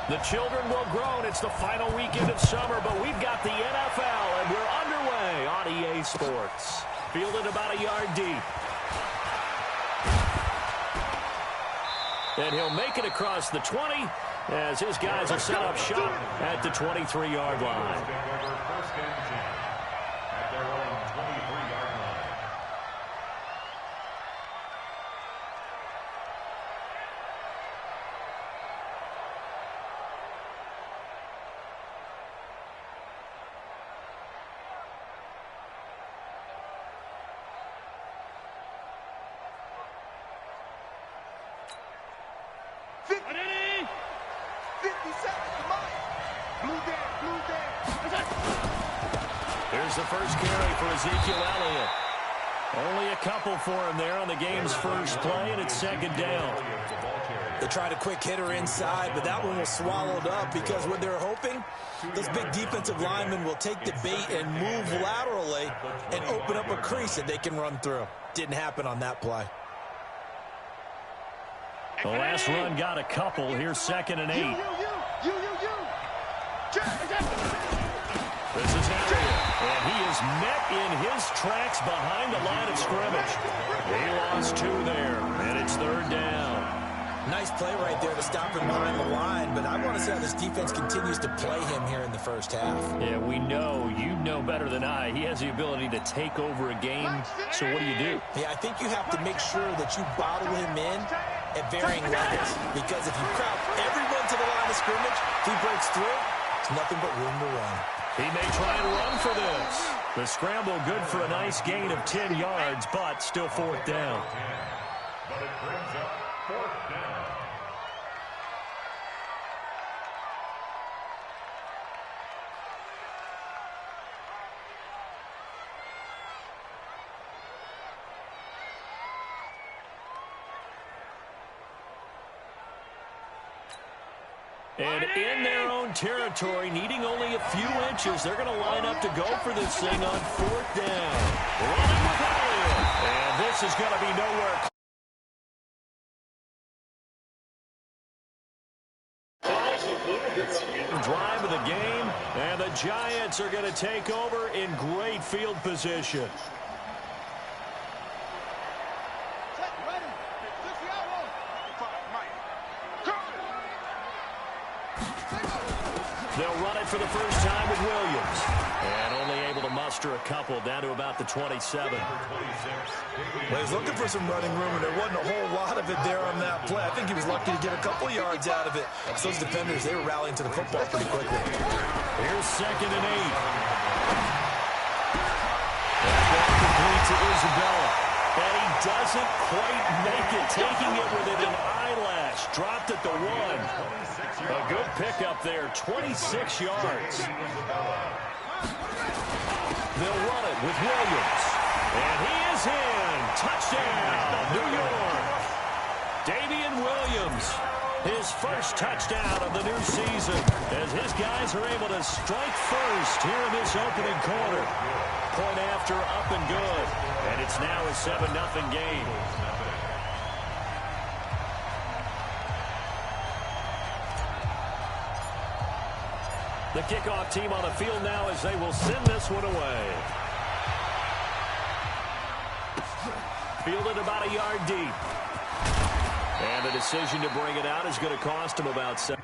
The children will groan. It's the final weekend of summer, but we've got the NFL, and we're underway on EA Sports. Fielded about a yard deep. And he'll make it across the 20 as his guys are set up shop at the 23-yard line. Here's the first carry for Ezekiel Elliott. Only a couple for him there on the game's first play, and it's second down. They tried a quick hitter inside, but that one was swallowed up because what they're hoping, those big defensive linemen will take the bait and move laterally and open up a crease that they can run through. Didn't happen on that play. The last run got a couple. Here's second and 8. This is Elliott, and he is met in his tracks behind the line of scrimmage. He lost 2 there, and it's third down. Nice play right there to stop him behind the line, but I want to see how this defense continues to play him here in the first half. Yeah, we know. You know better than I. He has the ability to take over a game, so what do? Yeah, I think you have to make sure that you bottle him in at varying levels, because if you crowd everyone to the line of scrimmage, if he breaks through, it's nothing but room to run. He may try and run for this. The scramble good for a nice gain of 10 yards, but still fourth down. But it brings up fourth down. And in their own territory, needing only a few inches, they're going to line up to go for this thing on fourth down. Running with Elliott. And this is going to be nowhere close. Drive of the game, and the Giants are going to take over in great field position. They'll run it for the first time with Williams. And only able to muster a couple down to about the 27. Well, he's looking for some running room, and there wasn't a whole lot of it there on that play. I think he was lucky to get a couple yards out of it. So those defenders, they were rallying to the football pretty quickly. Here's second and 8. That ball complete to Isabella. And he doesn't quite make it, taking it within an eyelash. Dropped at the 1. A good pickup there, 26 yards. They'll run it with Williams. And he is in. Touchdown, New York. Damian Williams, his first touchdown of the new season, as his guys are able to strike first here in this opening quarter. Point after, up and good. And it's now a 7-0 game. The kickoff team on the field now as they will send this one away. Fielded about a yard deep. And the decision to bring it out is going to cost him about 7.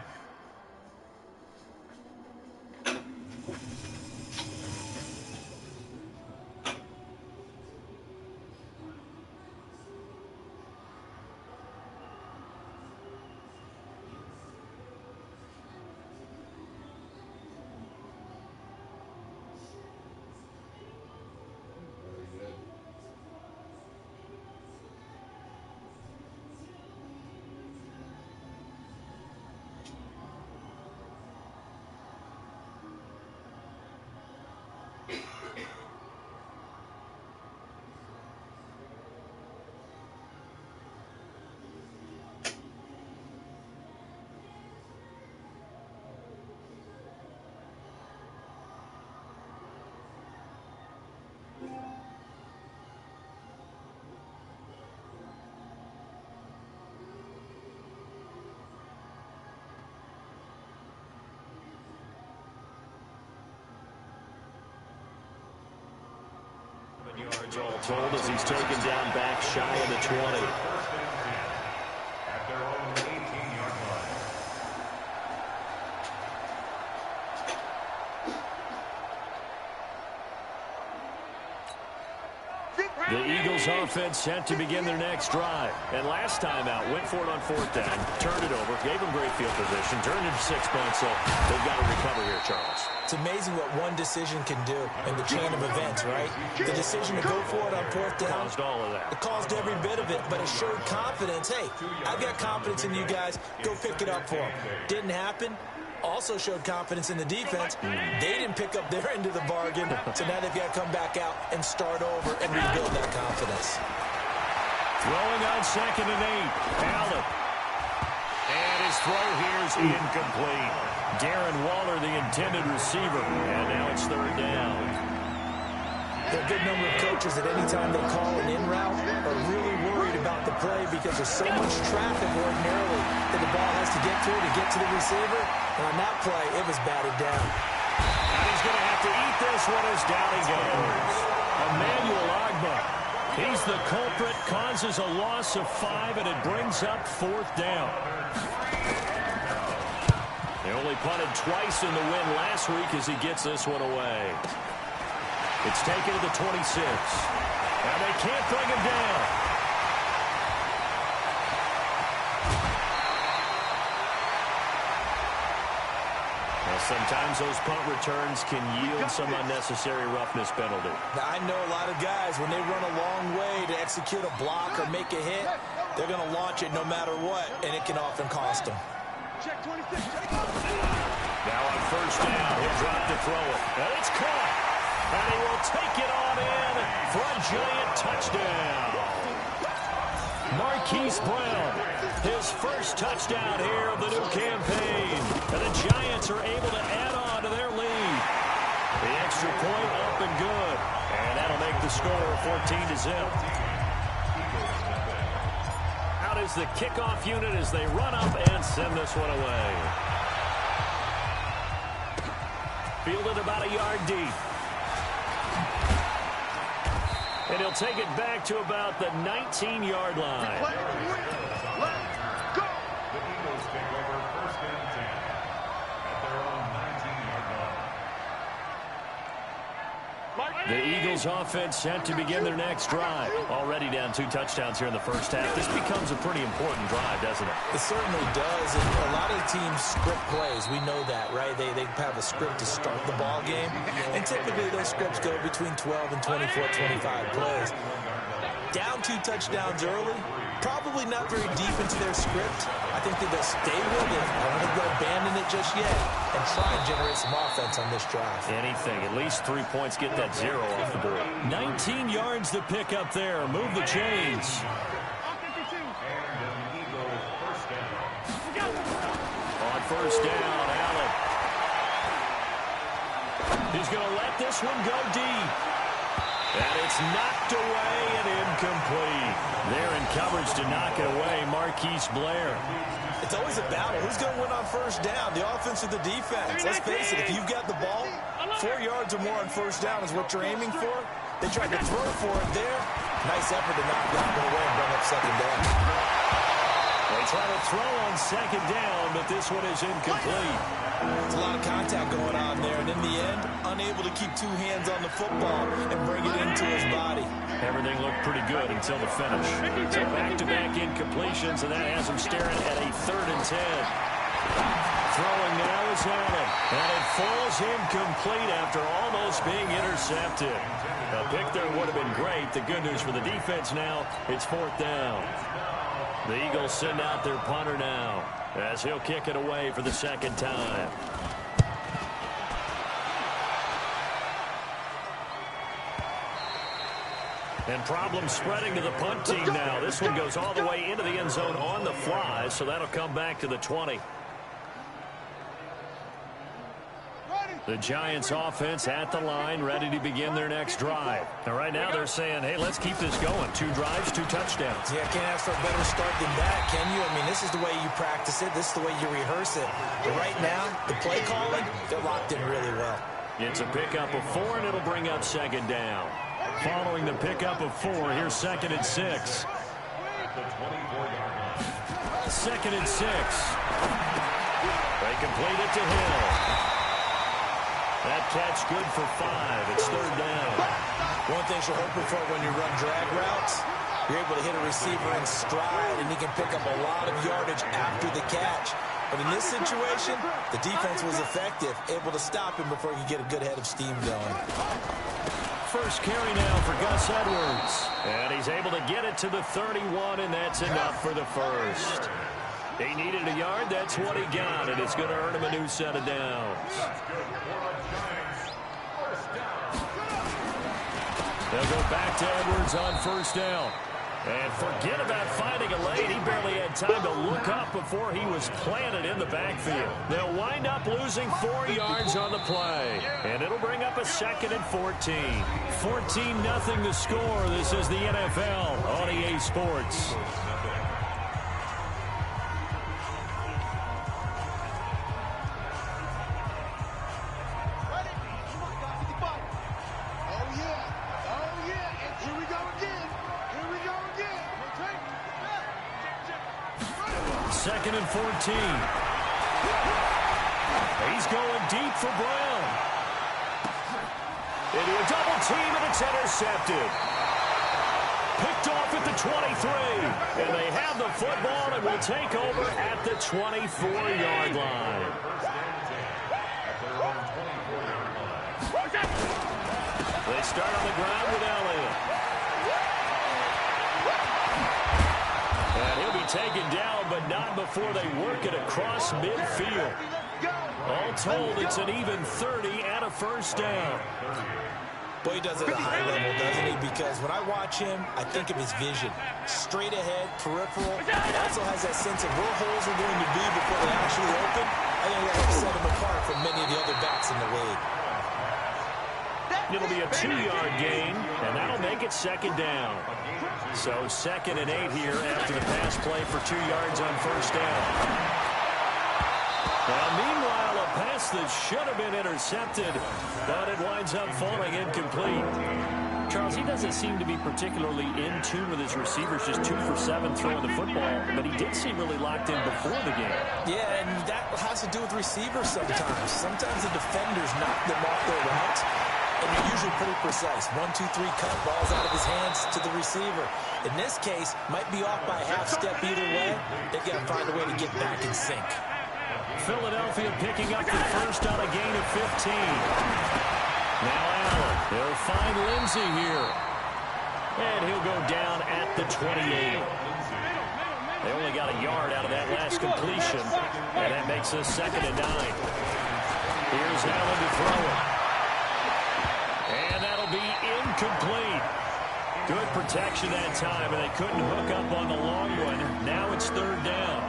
All told as he's taken down back shy of the 20. At their own 18-yard line. The Eagles offense set to begin their next drive. And last time out, went for it on 4th down, turned it over, gave them great field position, turned into 6 points, so they've got to recover here, Charles. It's amazing what one decision can do in the chain of events, right? The decision to go for it on 4th down. Caused all of that. It caused every bit of it, but it showed confidence. Hey, I've got confidence in you guys. Go pick it up for them. Didn't happen. Also showed confidence in the defense. They didn't pick up their end of the bargain, so now they've got to come back out and start over and rebuild that confidence. Throwing on 2nd and 8. Allen. And his throw here is incomplete. Darren Waller, the intended receiver. And now it's 3rd down. There are a good number of coaches that any time they call an in route are really worried about the play because there's so much traffic ordinarily that the ball has to get to the receiver. And on that play, it was batted down. And he's going to have to eat this one as down he goes. Emmanuel Ogbah. He's the culprit, causes a loss of 5, and it brings up 4th down. They only punted twice in the win last week as he gets this one away. It's taken to the 26. And they can't bring him down. Well, sometimes those punt returns can yield some unnecessary roughness penalty. Now, I know a lot of guys, when they run a long way to execute a block or make a hit, they're going to launch it no matter what, and it can often cost them. Now on 1st down, he'll drop to throw it. And it's caught. And he will take it on in for a giant touchdown. Marquise Brown, his first touchdown here of the new campaign. And the Giants are able to add on to their lead. The extra point up and good. And that'll make the score 14-0. Out is the kickoff unit as they run up and send this one away. Fielded about a yard deep. And he'll take it back to about the 19-yard line. The Eagles take over 1st and 10 at their own 19-yard line. The Eagles offense set to begin their next drive. Already down 2 touchdowns here in the first half. This becomes a pretty important drive, doesn't it? It certainly does. And a lot of the teams script plays. We know that, right? They have a script to start the ball game. And typically those scripts go between 12 and 24, 25 plays. Down 2 touchdowns early, probably not very deep into their script. I think that they'll stay with it. I don't think they'll abandon it just yet and try and generate some offense on this drive. Anything. At least 3 points, get that 0 off the board. 19 yards to pick up there. Move the chains. On 1st down, Allen. He's going to let this one go deep. And it's knocked away and incomplete. There in coverage to knock it away, Marquise Blair. It's always a battle. Who's going to win on 1st down, the offense or the defense? Let's face it, if you've got the ball, 4 yards or more on 1st down is what you're aiming for. They tried to throw for it there. Nice effort to knock that one away and bring up 2nd down. They try to throw on 2nd down, but this one is incomplete. There's a lot of contact going on there, and in the end, unable to keep 2 hands on the football and bring it into his body. Everything looked pretty good until the finish. So back-to-back incompletions, and that has him staring at a 3rd and 10. Throwing now is Allen, and it falls incomplete after almost being intercepted. A pick there would have been great. The good news for the defense now, it's 4th down. The Eagles send out their punter now as he'll kick it away for the 2nd time. And problems spreading to the punt team now. This one goes all the way into the end zone on the fly, so that'll come back to the 20. The Giants offense at the line, ready to begin their next drive. And right now they're saying, hey, let's keep this going. 2 drives, 2 touchdowns. Yeah, can't ask for a better start than that, can you? I mean, this is the way you practice it. This is the way you rehearse it. But right now, the play calling, they're locked in really well. It's a pickup of 4, and it'll bring up 2nd down. Following the pickup of 4, here's 2nd and 6. Second and 6. They complete it to Hill. That catch good for 5. It's 3rd down. One thing you're hoping for when you run drag routes, you're able to hit a receiver in stride, and he can pick up a lot of yardage after the catch. But in this situation, the defense was effective, able to stop him before he could get a good head of steam going. First carry now for Gus Edwards. And he's able to get it to the 31, and that's enough for the first. He needed a yard. That's what he got, and it's going to earn him a new set of downs. They'll go back to Edwards on 1st down. And forget about finding a lane. He barely had time to look up before he was planted in the backfield. They'll wind up losing 4 yards on the play. And it'll bring up a 2nd and 14. 14-0 the score. This is the NFL on EA Sports. Second and 14. He's going deep for Brown. Into a double team, and it's intercepted. Picked off at the 23. And they have the football and will take over at the 24-yard line. They start on the ground with Elliott. And he'll be taken down, but not before they work it across midfield. All told, it's an even 30 and a 1st down. Boy, he does it at a high level, doesn't he? Because when I watch him, I think of his vision. Straight ahead, peripheral. He also has that sense of where holes are going to be before they actually open. I think that will set him apart from many of the other backs in the league. It'll be a 2-yard gain, and that'll make it 2nd down. So 2nd and 8 here after the pass play for 2 yards on 1st down. Now, meanwhile, a pass that should have been intercepted, but it winds up falling incomplete. Charles, he doesn't seem to be particularly in tune with his receivers, just 2 for 7 throwing the football, but he did seem really locked in before the game. Yeah, and that has to do with receivers sometimes. Sometimes the defenders knock them off their routes, and they're usually pretty precise. 1, 2, 3 cut, balls out of his hands to the receiver. In this case, might be off by a half step either way. They've got to find a way to get back in sync. Philadelphia picking up the first on a gain of 15. Now Allen. They'll find Lindsey here. And he'll go down at the 28. They only got a yard out of that last completion. And that makes us 2nd and 9. Here's Allen to throw it. And that'll be incomplete. Good protection that time, and they couldn't hook up on the long one. Now it's 3rd down.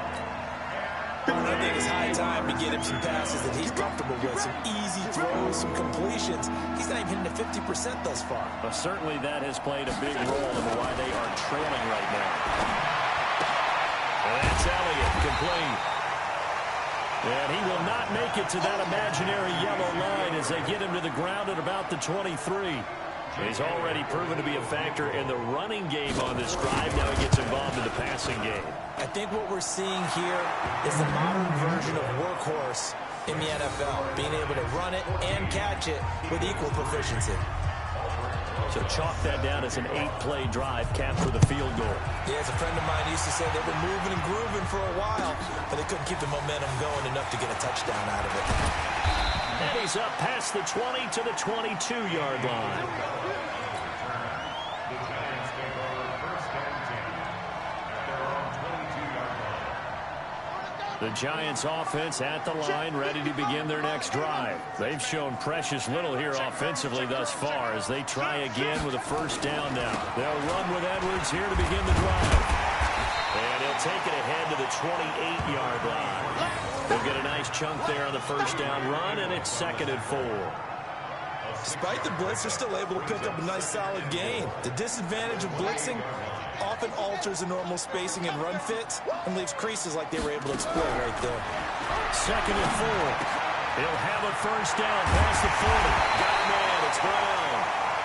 I think it's high time to get him some passes that he's comfortable with. Some easy throws, some completions. He's not even hitting the 50% thus far. But certainly that has played a big role in why they are trailing right now. And that's Elliott, complete. And he will not make it to that imaginary yellow line as they get him to the ground at about the 23. He's already proven to be a factor in the running game on this drive. Now he gets involved in the passing game. I think what we're seeing here is the modern version of workhorse in the NFL, being able to run it and catch it with equal proficiency. So chalk that down as an 8-play drive, capped for the field goal. Yeah, as a friend of mine used to say, they were moving and grooving for a while, but they couldn't keep the momentum going enough to get a touchdown out of it. And he's up past the 20 to the 22-yard line. The Giants offense at the line, ready to begin their next drive. They've shown precious little here offensively thus far as they try again with a 1st down now. They'll run with Edwards here to begin the drive. And he'll take it ahead to the 28-yard line. They'll get a nice chunk there on the 1st down run, and it's 2nd and 4. Despite the blitz, they're still able to pick up a nice solid gain. The disadvantage of blitzing often alters the normal spacing and run fits and leaves creases like they were able to exploit right there. 2nd and 4. He'll have a 1st down past the 40. Got a man. It's Brown.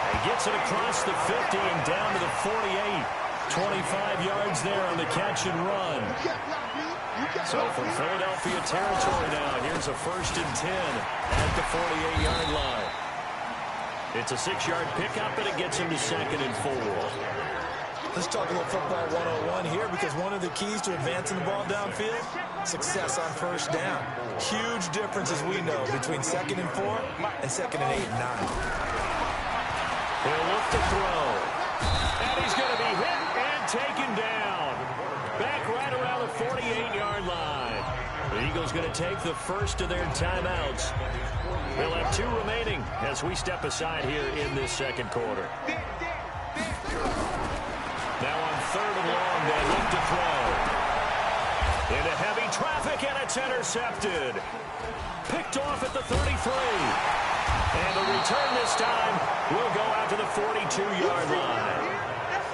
He gets it across the 50 and down to the 48. 25 yards there on the catch and run. So from Philadelphia territory now, here's a 1st and 10 at the 48-yard line. It's a 6-yard pickup, and it gets him to 2nd and 4. Let's talk a little football 101 here, because one of the keys to advancing the ball downfield, success on 1st down. Huge difference, as we know, between 2nd and 4 and 2nd and 8 and 9. He'll look to throw. And he's going to be hit and taken down. Back right around the 48-yard line. The Eagles going to take the first of their timeouts. They'll have 2 remaining as we step aside here in this 2nd quarter. Now on 3rd and long, they look to throw. Into heavy traffic, and it's intercepted. Picked off at the 33. And the return this time will go out to the 42-yard line.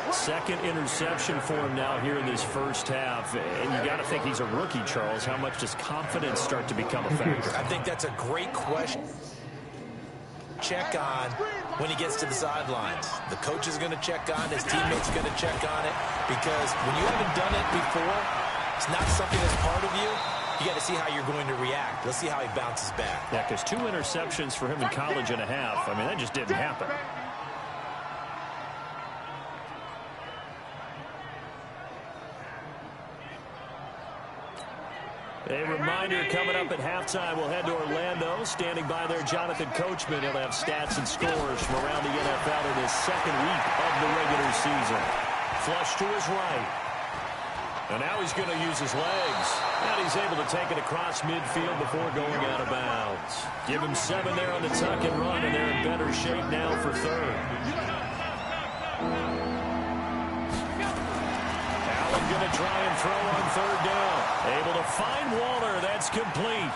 2nd interception for him now here in this 1st half. And you got to think he's a rookie, Charles. How much does confidence start to become a factor? I think that's a great question. Check on when he gets to the sidelines. The coach is going to check on, his teammates are going to check on it, because when you haven't done it before, it's not something that's part of you. You got to see how you're going to react. Let's see how he bounces back. Yeah, because 2 interceptions for him in college and a half. I mean, that just didn't happen. A reminder, coming up at halftime, we'll head to Orlando. Standing by there, Jonathan Coachman. He'll have stats and scores from around the NFL in his 2nd week of the regular season. Flush to his right. And now he's going to use his legs. And he's able to take it across midfield before going out of bounds. Give him 7 there on the tuck and run, and they're in better shape now for 3rd. Allen going to try and throw on 3rd down. Able to find Waller. That's complete.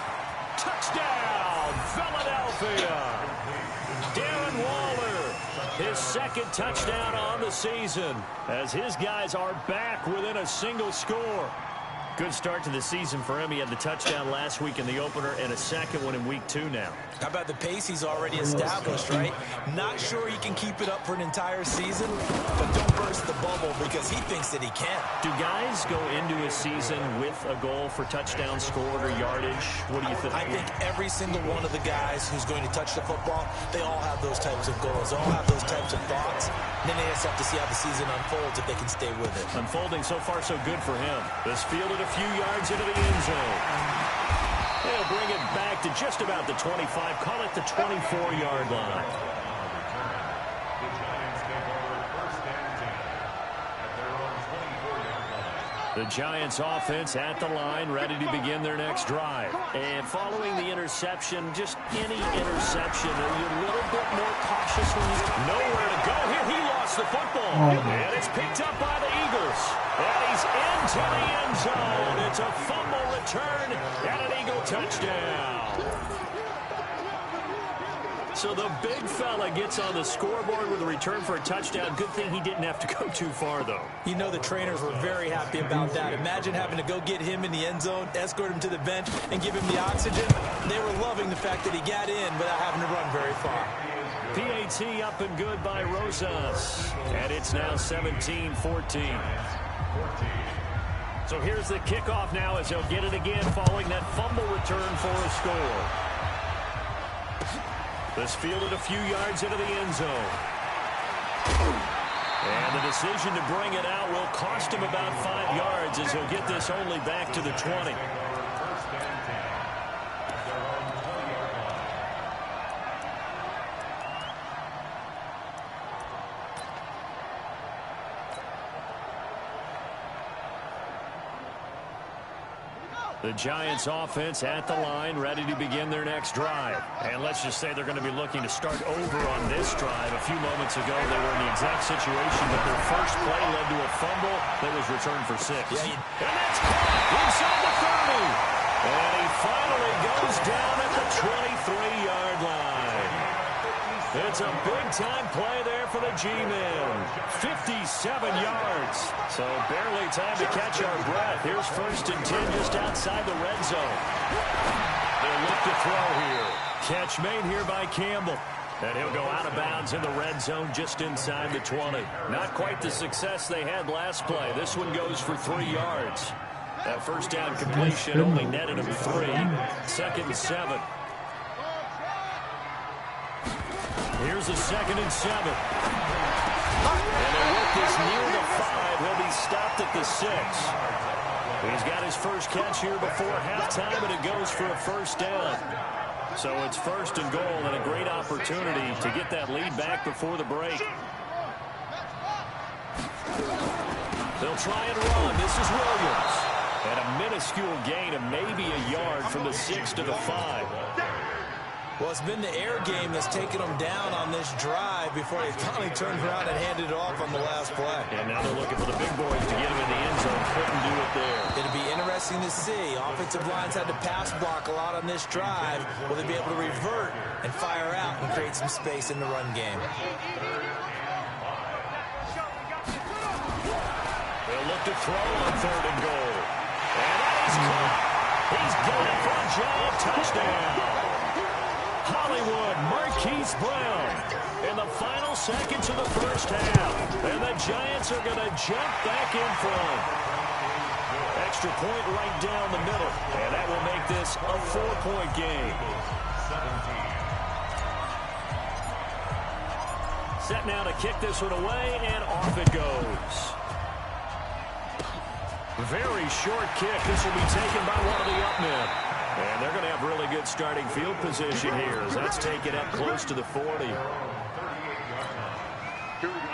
Touchdown, Philadelphia. Darren Waller, his 2nd touchdown on the season, as his guys are back within a single score. Good start to the season for him. He had the touchdown last week in the opener and a 2nd one in week 2 now. How about the pace he's already established, right? Not sure he can keep it up for an entire season, but don't burst the bubble, because he thinks that he can. Do guys go into a season with a goal for touchdown scored or yardage? What do you think? I think every single one of the guys who's going to touch the football, they all have those types of goals. They all have those types of thoughts. And then they just have to see how the season unfolds if they can stay with it. Unfolding so far so good for him. This fielded a few yards into the end zone. They'll bring it back to just about the 25. Call it the 24-yard line. The Giants take over 1st and 10 at their own 24-yard line. The Giants offense at the line, ready to begin their next drive. And following the interception, just any interception, are you a little bit more cautious when you nowhere to go here? He lost the football. And it's picked up by the Eagles. And he's into the end zone. It's a fumble return and an Eagle touchdown. So the big fella gets on the scoreboard with a return for a touchdown. Good thing he didn't have to go too far, though. You know, the trainers were very happy about that. Imagine having to go get him in the end zone, escort him to the bench, and give him the oxygen. They were loving the fact that he got in without having to run very far. PAT up and good by Rosas. And it's now 17-14. So here's the kickoff now as they'll get it again following that fumble return for a score. This fielded a few yards into the end zone. And the decision to bring it out will cost him about 5 yards as he'll get this only back to the 20. The Giants offense at the line, ready to begin their next drive. And let's just say they're going to be looking to start over on this drive. A few moments ago, they were in the exact situation, but their first play led to a fumble that was returned for 6. And that's caught inside the 30. And he finally goes down at the 23-yard line. It's a big-time play there for the G-men. 57 yards. So barely time to catch our breath. Here's 1st and 10 just outside the red zone. They'll look to throw here. Catch made here by Campbell. And he'll go out of bounds in the red zone just inside the 20. Not quite the success they had last play. This one goes for 3 yards. That first down completion only netted him 3. 2nd and 7. Here's a 2nd and 7. And their work is near the 5. He'll be stopped at the 6. He's got his first catch here before halftime, and it goes for a first down. So it's 1st and goal and a great opportunity to get that lead back before the break. They'll try and run. This is Williams. And a minuscule gain of maybe a yard from the 6 to the 5. Well, it's been the air game that's taken them down on this drive before they finally turned around and handed it off on the last play. And now they're looking for the big boys to get him in the end zone. Couldn't do it there. It'll be interesting to see. Offensive lines had to pass block a lot on this drive. Will they be able to revert and fire out and create some space in the run game? They'll look to throw on 3rd and goal. And that is caught. He's got it for a giant touchdown. Hollywood Marquise Brown in the final seconds of the first half. And the Giants are going to jump back in front. Extra point right down the middle. And that will make this a 4-point game. Set now to kick this one away, and off it goes. Very short kick. This will be taken by one of the up men. And they're going to have really good starting field position here as that's taken up close to the 40.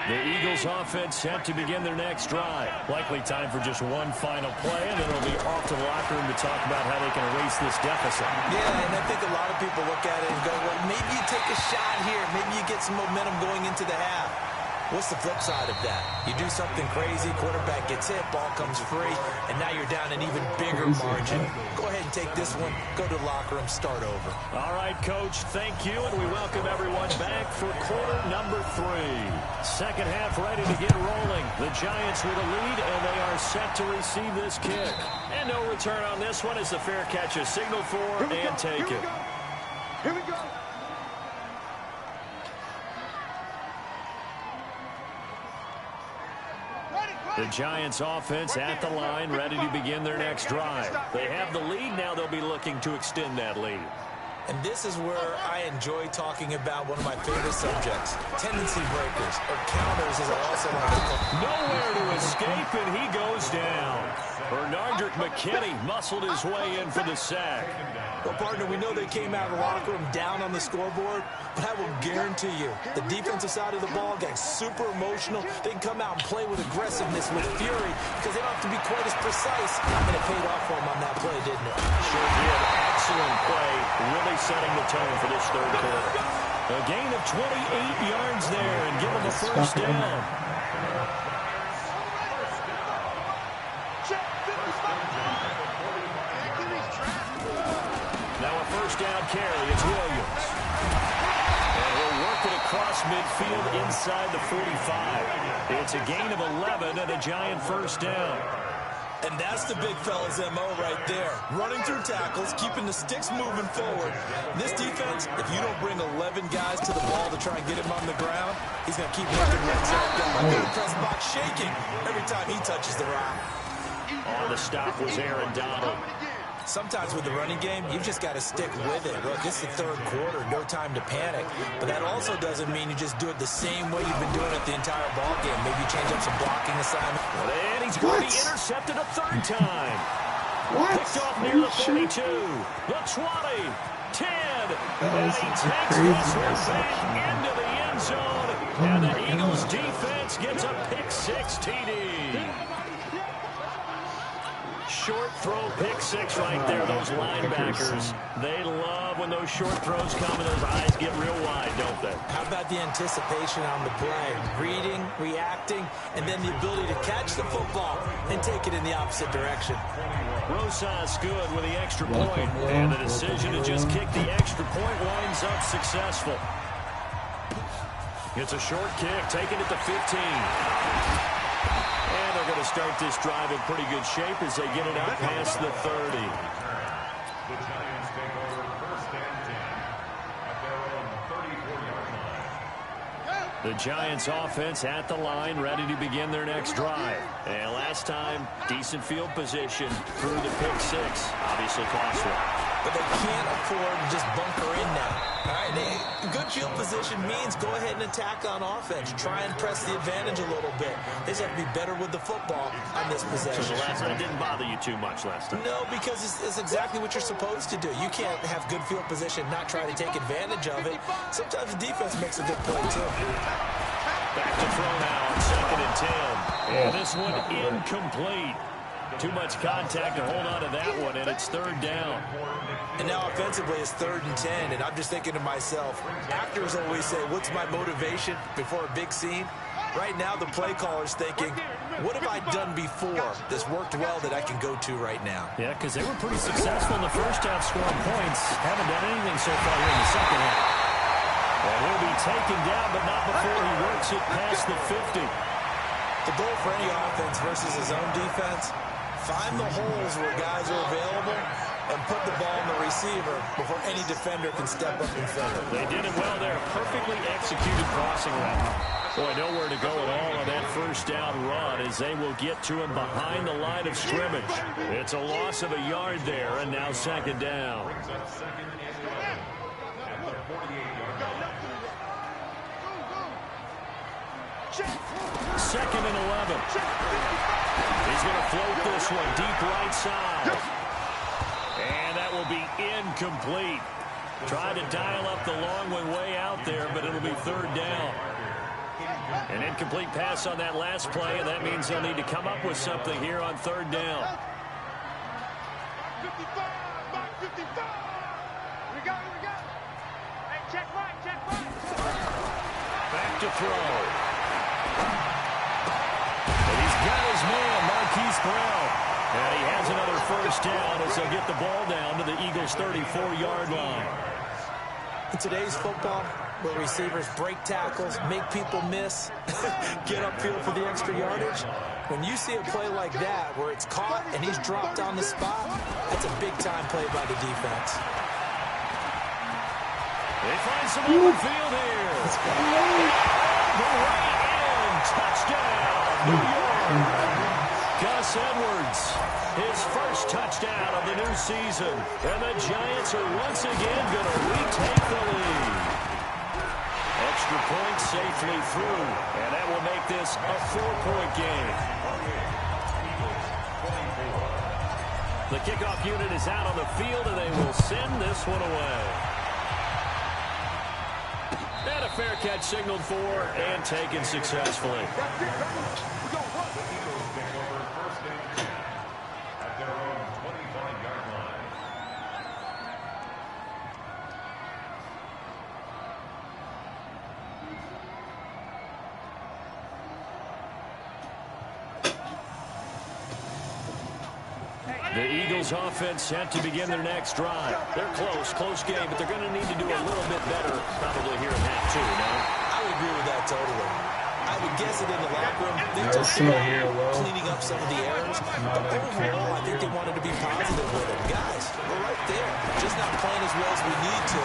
The Eagles offense set to begin their next drive. Likely time for just one final play, and then it'll be off to the locker room to talk about how they can erase this deficit. Yeah, and I think a lot of people look at it and go, well, maybe you take a shot here. Maybe you get some momentum going into the half. What's the flip side of that? You do something crazy, quarterback gets hit, ball comes free, and now you're down an even bigger margin. Go ahead and take this one, go to the locker room, start over. All right, Coach, thank you, and we welcome everyone back for quarter number 3. Second half ready to get rolling. The Giants with a lead, and they are set to receive this kick. And no return on this one as the fair catch is signaled for and taken. Here we go. The Giants offense at the line, ready to begin their next drive. They have the lead now. They'll be looking to extend that lead. And this is where I enjoy talking about one of my favorite subjects, tendency breakers, or counters as I also like to call them. Nowhere to escape, and he goes down. Bernardrick McKinney muscled his way in for the sack. Well, partner, we know they came out of the locker room down on the scoreboard, but I will guarantee you the defensive side of the ball got super emotional. They can come out and play with aggressiveness, with fury, because they don't have to be quite as precise. And it paid off for them on that play, didn't it? Sure did. Excellent play, really setting the tone for this third quarter. A gain of 28 yards there and give them a first down. Now a first down carry. It's Williams. And he'll work it across midfield inside the 45. It's a gain of 11 and a Giant first down. And that's the big fella's MO right there. Running through tackles, keeping the sticks moving forward. This defense, if you don't bring 11 guys to the ball to try and get him on the ground, he's going to keep working runs out down. The press box shaking every time he touches the rock. On the stop was Aaron Donald. Sometimes with the running game, you've just got to stick with it. Look, it's the third quarter, no time to panic. But that also doesn't mean you just do it the same way you've been doing it the entire ball game. Maybe you change up some blocking assignment. And he's going to be intercepted a third time. Picked off near the 42. The 20. 10. And he takes this one back into the end zone. And the Eagles defense gets a pick-6 TD. Short throw, pick-6 right there. Those linebackers, they love when those short throws come and those eyes get real wide, don't they? How about the anticipation on the play? Reading, reacting, and then the ability to catch the football and take it in the opposite direction. Rosas good with the extra point, and the decision to just kick the extra point winds up successful. It's a short kick, taken at the 15. And they're going to start this drive in pretty good shape as they get it out past the 30. The Giants take over first and 10 at their own 34-yard line. The Giants offense at the line, ready to begin their next drive. And last time, decent field position through the pick six. Obviously costly. But they can't afford to just bunker in now. All right, good field position means go ahead and attack on offense. Try and press the advantage a little bit. They just have to be better with the football on this possession. So the last one didn't bother you too much last time? No, because it's exactly what you're supposed to do. You can't have good field position, not try to take advantage of it. Sometimes the defense makes a good play, too. Back to throw now on 2nd and 10. And this one incomplete. Too much contact to hold on to that one, and it's 3rd down. And now offensively it's 3rd and 10, and I'm just thinking to myself, actors always say, what's my motivation before a big scene? Right now the play caller's thinking, what have I done before that's worked well that I can go to right now? Yeah, because they were pretty successful in the first half scoring points. Haven't done anything so far here in the second half. And he'll be taken down, but not before he works it past the 50. The goal for any offense versus his own defense, find the holes where guys are available and put the ball in the receiver before any defender can step up and fill it. They did it well there. Perfectly executed crossing route. Boy, nowhere to go at all on that first down run as they will get to him behind the line of scrimmage. It's a loss of a yard there, and now 2nd down. 2nd and 11. He's going to float this one deep right side. And that will be incomplete. Tried to dial up the long one way out there, but it'll be 3rd down. An incomplete pass on that last play, and that means they'll need to come up with something here on 3rd down. Back to throw. Brown. And he has another 1st down as they'll get the ball down to the Eagles' 34-yard line. In today's football, where receivers break tackles, make people miss, get upfield for the extra yardage, when you see a play like that where it's caught and he's dropped on the spot, that's a big-time play by the defense. They find some open field here. The way in. Touchdown, New York. Gus Edwards, his first touchdown of the new season. And the Giants are once again going to retake the lead. Extra point safely through, and that will make this a 4-point game. The kickoff unit is out on the field, and they will send this one away. And a fair catch signaled for and taken successfully. The Eagles offense set to begin their next drive. They're close game, but they're going to need to do a little bit better probably here in half 2, no? I would agree with that totally. I would guess it in the locker room. They took cleaning up some of the errors. But overall, I think they wanted to be positive with it. Guys, we're right there. Just not playing as well as we need to.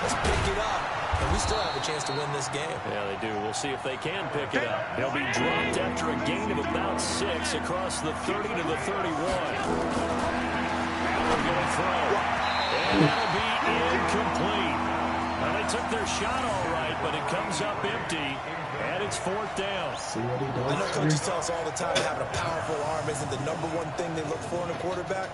Let's pick it up. And we still have a chance to win this game. Yeah, they do. We'll see if they can pick it up. They'll be dropped after a gain of about 6 across the 30 to the 31. Now we're going to throw. And that'll be incomplete. Now, they took their shot all right, but it comes up empty. And it's 4th down. I know coaches tell us all the time having a powerful arm isn't the #1 thing they look for in a quarterback.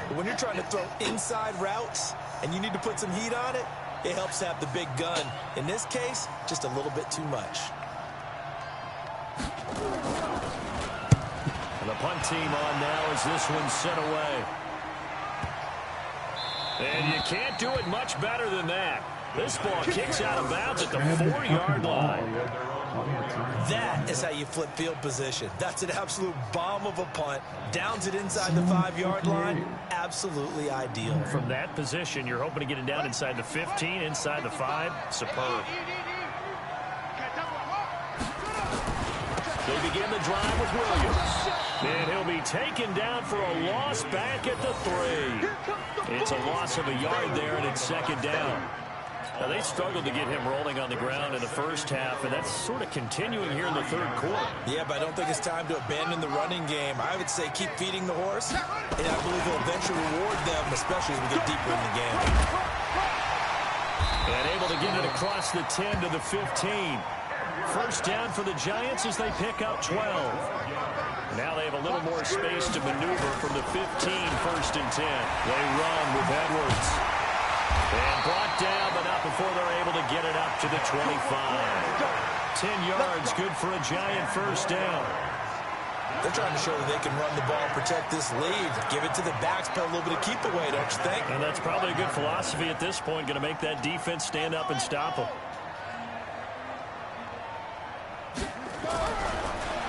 But when you're trying to throw inside routes and you need to put some heat on it, it helps have the big gun. In this case, just a little bit too much. And the punt team on now as this one's sent away. And you can't do it much better than that. This ball kicks out of bounds at the 4-yard line. That is how you flip field position. That's an absolute bomb of a punt. Downs it inside the 5-yard line. Absolutely ideal. From that position, you're hoping to get it down inside the 15, inside the 5. Superb. They begin the drive with Williams. And he'll be taken down for a loss back at the 3. It's a loss of a yard there, and it's 2nd down. Now, they struggled to get him rolling on the ground in the first half, and that's sort of continuing here in the third quarter. Yeah, but I don't think it's time to abandon the running game. I would say keep feeding the horse, and I believe he'll eventually reward them, especially as we get deeper in the game. And able to get it across the 10 to the 15. First down for the Giants as they pick up 12. Now they have a little more space to maneuver from the 15, first and 10. They run with Edwards. And brought down, but not before they're able to get it up to the 25. 10 yards, good for a Giant first down. They're trying to show that they can run the ball, protect this lead, give it to the backs, play a little bit of keep away, don't you think? And that's probably a good philosophy at this point, going to make that defense stand up and stop them.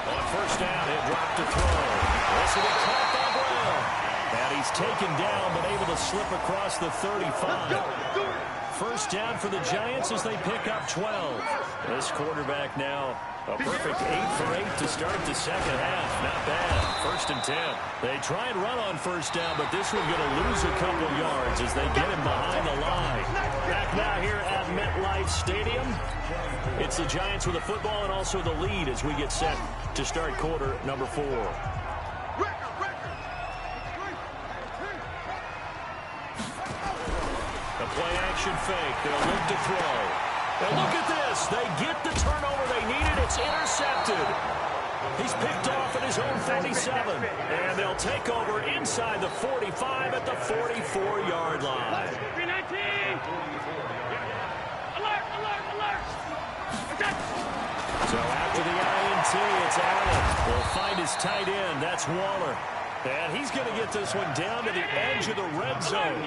On first down, he'll drop to throw. This will be caught by Brown. And he's taken down, but able to slip across the 35. First down for the Giants as they pick up 12. This quarterback now a perfect 8 for 8 to start the second half. Not bad. First and 10. They try and run on first down, but this one's going to lose a couple yards as they get him behind the line. Back now here at MetLife Stadium. It's the Giants with the football and also the lead as we get set to start quarter number 4. A play-action fake. They'll look to throw. And look at this. They get the turnover they needed. It's intercepted. He's picked off at his own 47. And they'll take over inside the 45 at the 44-yard line. 319. Alert, alert, alert. So after the INT, it's Allen. Will find his tight end. That's Waller. And he's going to get this one down to the edge of the red zone.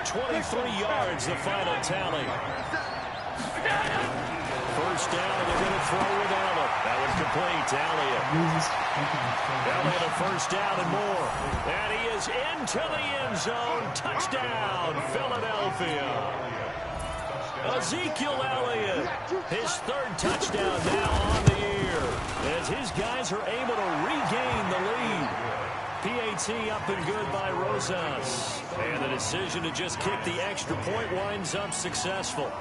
23 yards, the final tally. First down, they're going to throw with Allen. That was complete to Elliott. Elliott a first down and more. And he is into the end zone. Touchdown, Philadelphia. Ezekiel Elliott, his third touchdown now on the year. As his guys are able to regain the lead. PAT up and good by Rosas. And the decision to just kick the extra point winds up successful.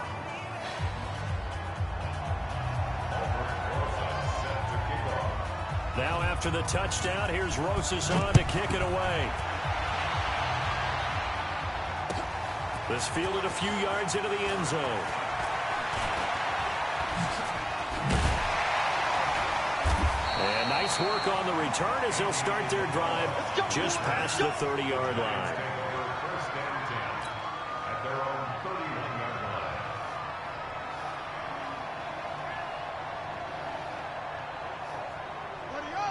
Now after the touchdown, here's Rosas on to kick it away. This fielded a few yards into the end zone. And nice work on the return as they'll start their drive just past the 30-yard line. First and 10 at their own 31-yard line.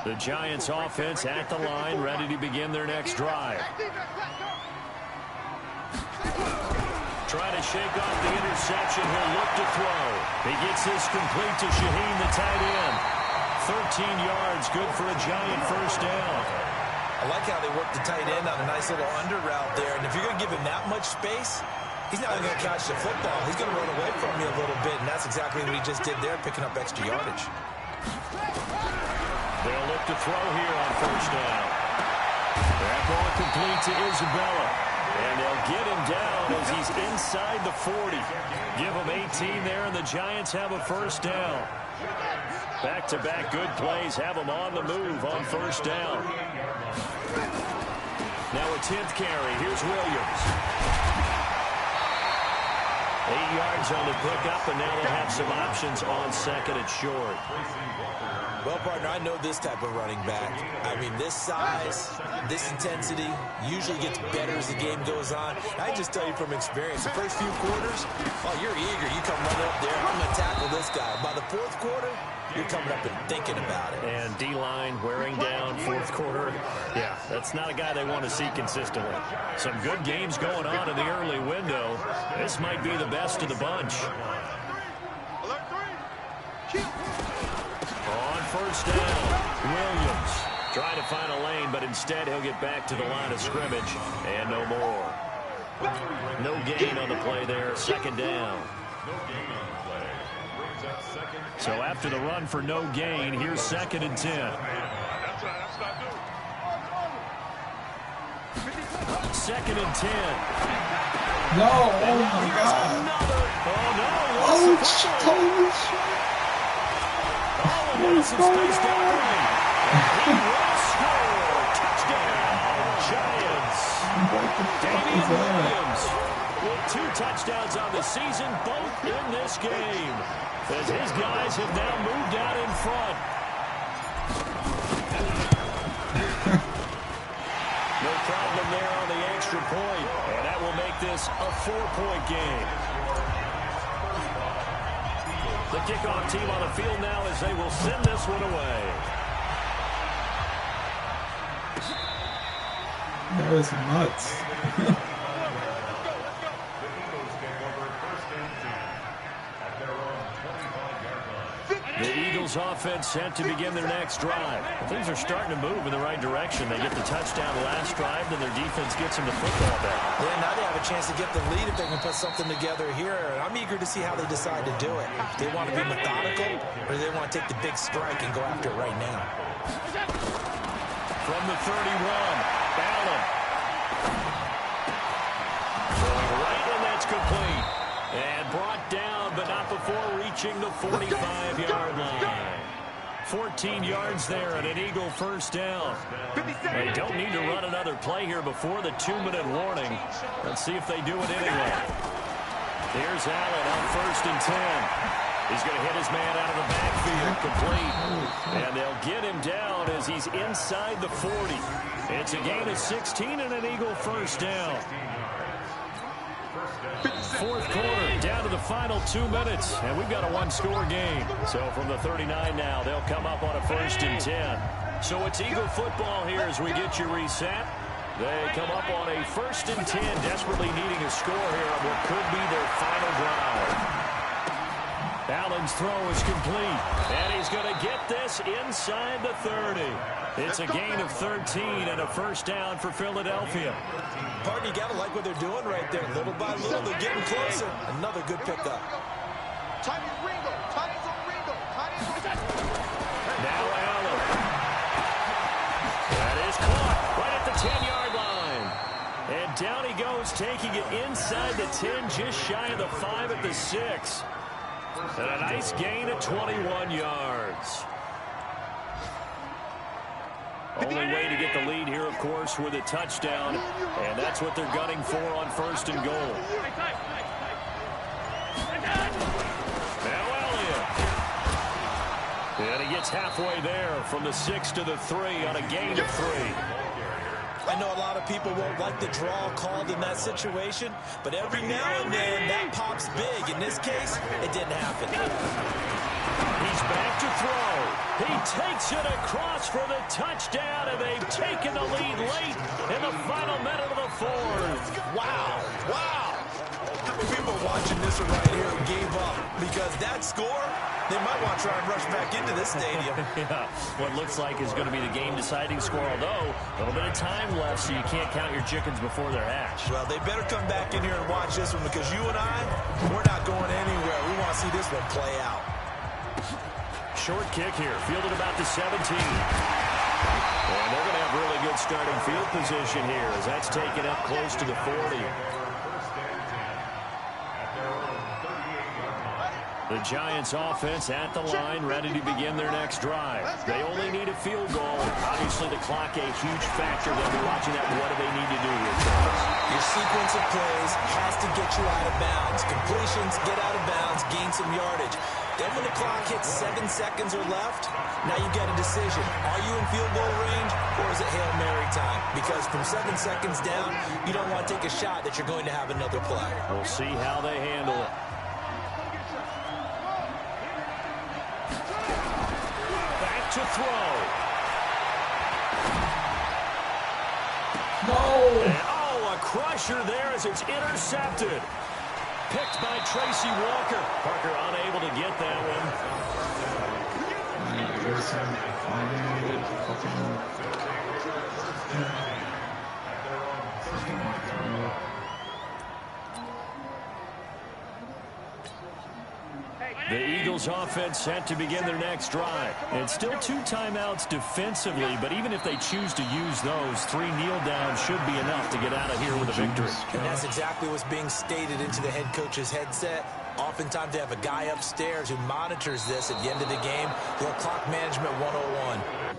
The Giants offense at the line, ready to begin their next drive. Trying to shake off the interception. He'll look to throw. He gets this complete to Shaheen, the tight end. 13 yards, good for a Giant first down. I like how they work the tight end on a nice little under route there. And if you're going to give him that much space, he's not even going to catch the football. He's going to run away from you a little bit, and that's exactly what he just did there, picking up extra yardage. They'll look to throw here on first down. That ball complete to Isabella. And they'll get him down as he's inside the 40. Give him 18 there, and the Giants have a first down. Back-to-back good plays have them on the move on first down. Now a 10th carry. Here's Williams. 8 yards on the pickup, and now they'll have some options on second and short. Well, partner, I know this type of running back. I mean, this size, this intensity usually gets better as the game goes on. I can just tell you from experience, the first few quarters, oh, you're eager. You come running up there, I'm going to tackle this guy. By the fourth quarter, you're coming up and thinking about it. And D-line wearing down fourth quarter. Yeah, that's not a guy they want to see consistently. Some good games going on in the early window. This might be the best of the bunch. On first down, Williams trying to find a lane, but instead he'll get back to the line of scrimmage, and no more. No gain on the play there, second down. So after the run for no gain, here's second and 10. Second and 10. No, oh my God. Another. Oh, some space down the lane. He will score. Touchdown, Giants. Damian Williams with 2 touchdowns on the season, both in this game, as his guys have now moved out in front. No problem there on the extra point, and that will make this a 4-point game. The kickoff team on the field now as they will send this one away. That was nuts. The Eagles offense set to begin their next drive. Things are starting to move in the right direction. They get the touchdown last drive, then their defense gets them the football back. Yeah, now they have a chance to get the lead if they can put something together here. And I'm eager to see how they decide to do it. Do they want to be methodical, or do they want to take the big strike and go after it right now? From the 31, Allen. Going right, and that's complete. And brought down, but not before reaching the 45-yard line. 14 yards there and an Eagle first down. They don't need to run another play here before the 2-minute warning. Let's see if they do it anyway. Here's Allen on 1st and 10. He's going to hit his man out of the backfield, complete. And they'll get him down as he's inside the 40. It's a gain of 16 and an Eagle first down. 4th quarter, down to the final 2 minutes, and we've got a 1-score game. So from the 39 now, they'll come up on a 1st and 10. So it's Eagle football here as we get you reset. They come up on a 1st and 10, desperately needing a score here on what could be their final drive. Allen's throw is complete, and he's going to get this inside the 30. It's a gain of 13 and a first down for Philadelphia. Partner, you got to like what they're doing right there. Little by little, they're getting closer. Another good pickup. Now Allen. That is caught right at the 10-yard line. And down he goes, taking it inside the 10, just shy of the 5 at the 6. And a nice gain of 21 yards. Only way to get the lead here, of course, with a touchdown. And that's what they're gunning for on 1st and goal. Now Elliott. And he gets halfway there from the 6 to the 3 on a gain of 3. I know a lot of people won't like the draw called in that situation, but every now and then that pops big. In this case, it didn't happen. He's back to throw. He takes it across for the touchdown, and they've taken the lead late in the final minute of the 4th. Wow. Wow. How many people watching this one right here gave up? Because that score, they might want to try and rush back into this stadium. Yeah, what looks like is going to be the game-deciding score, although a little bit of time left, so you can't count your chickens before they're hatched. Well, they better come back in here and watch this one, because you and I, we're not going anywhere. We want to see this one play out. Short kick here, fielded about the 17. And they're going to have really good starting field position here as that's taken up close to the 40. The Giants offense at the line, ready to begin their next drive. They only need a field goal. Obviously, the clock a huge factor. They'll be watching that. What do they need to do here, Travis? Your sequence of plays has to get you out of bounds. Completions, get out of bounds, gain some yardage. Then when the clock hits 7 seconds or left, now you get a decision. Are you in field goal range, or is it Hail Mary time? Because from 7 seconds down, you don't want to take a shot that you're going to have another play. We'll see how they handle it. To throw. No! And, oh, a crusher there as it's intercepted. Picked by Tracy Walker. Parker unable to get that one. The Eagles offense set to begin their next drive. And still 2 timeouts defensively, but even if they choose to use those, 3 kneel downs should be enough to get out of here with a victory. And that's exactly what's being stated into the head coach's headset. Oftentimes they have a guy upstairs who monitors this at the end of the game. Little clock management 101.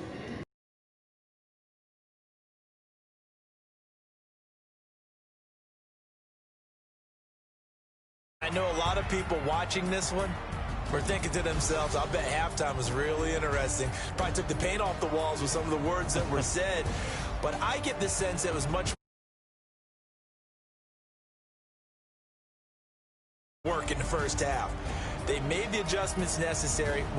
I know a lot of people watching this one were thinking to themselves, I bet halftime was really interesting. Probably took the paint off the walls with some of the words that were said. But I get the sense it was much work in the first half. They made the adjustments necessary.